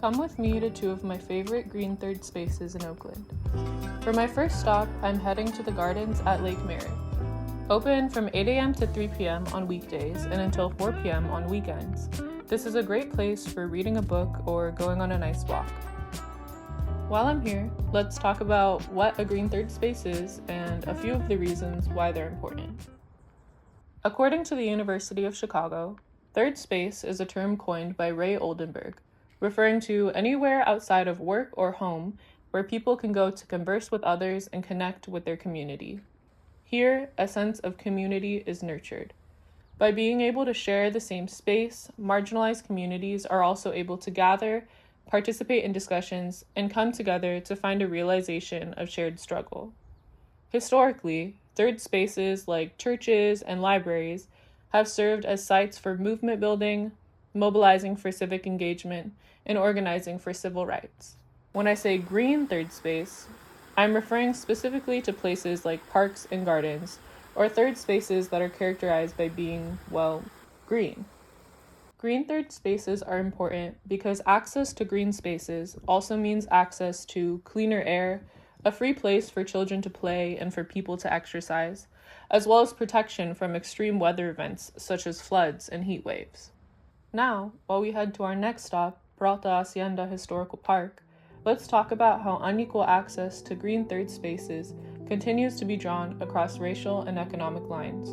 Come with me to two of my favorite green third spaces in Oakland. For my first stop, I'm heading to the gardens at Lake Merritt. Open from 8 a.m. to 3 p.m. on weekdays and until 4 p.m. on weekends. This is a great place for reading a book or going on a nice walk. While I'm here, let's talk about what a green third space is and a few of the reasons why they're important. According to the University of Chicago, third space is a term coined by Ray Oldenburg, referring to anywhere outside of work or home where people can go to converse with others and connect with their community. Here, a sense of community is nurtured. By being able to share the same space, marginalized communities are also able to gather, participate in discussions, and come together to find a realization of shared struggle. Historically, third spaces like churches and libraries have served as sites for movement building, mobilizing for civic engagement, and organizing for civil rights. When I say green third space, I'm referring specifically to places like parks and gardens, or third spaces that are characterized by being, green. Green third spaces are important because access to green spaces also means access to cleaner air, a free place for children to play and for people to exercise, as well as protection from extreme weather events such as floods and heat waves. Now, while we head to our next stop, Peralta Hacienda Historical Park, let's talk about how unequal access to green third spaces continues to be drawn across racial and economic lines.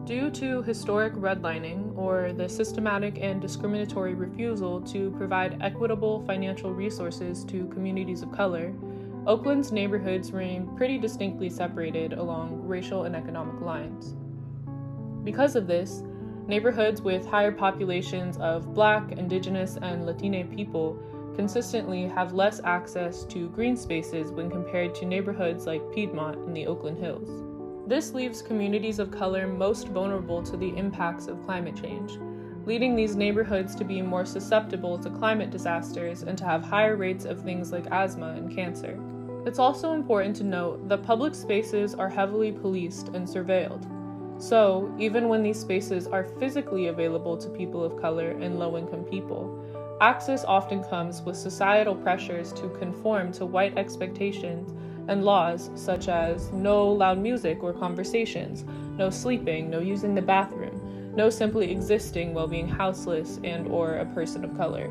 Due to historic redlining, or the systematic and discriminatory refusal to provide equitable financial resources to communities of color, Oakland's neighborhoods remain pretty distinctly separated along racial and economic lines. Because of this, neighborhoods with higher populations of Black, Indigenous, and Latine people consistently have less access to green spaces when compared to neighborhoods like Piedmont in the Oakland Hills. This leaves communities of color most vulnerable to the impacts of climate change, leading these neighborhoods to be more susceptible to climate disasters and to have higher rates of things like asthma and cancer. It's also important to note that public spaces are heavily policed and surveilled. So, even when these spaces are physically available to people of color and low-income people, access often comes with societal pressures to conform to white expectations and laws such as no loud music or conversations, no sleeping, no using the bathroom, no simply existing while being houseless and or a person of color.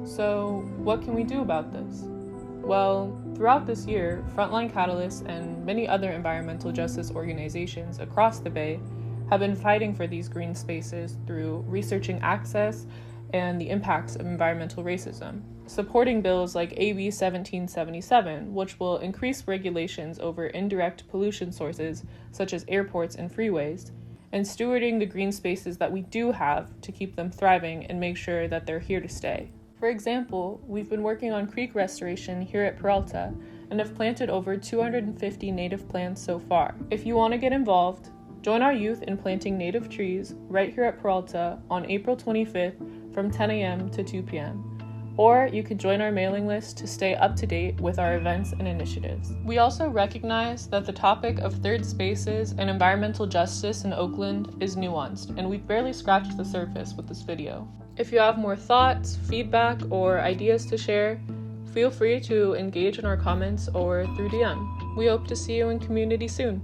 So, what can we do about this? Well, throughout this year, Frontline Catalyst and many other environmental justice organizations across the Bay have been fighting for these green spaces through researching access and the impacts of environmental racism, supporting bills like AB 1777, which will increase regulations over indirect pollution sources such as airports and freeways, and stewarding the green spaces that we do have to keep them thriving and make sure that they're here to stay. For example, we've been working on creek restoration here at Peralta and have planted over 250 native plants so far. If you want to get involved, join our youth in planting native trees right here at Peralta on April 25th from 10 a.m. to 2 p.m. Or you can join our mailing list to stay up to date with our events and initiatives. We also recognize that the topic of third spaces and environmental justice in Oakland is nuanced, and we've barely scratched the surface with this video. If you have more thoughts, feedback, or ideas to share, feel free to engage in our comments or through DM. We hope to see you in community soon.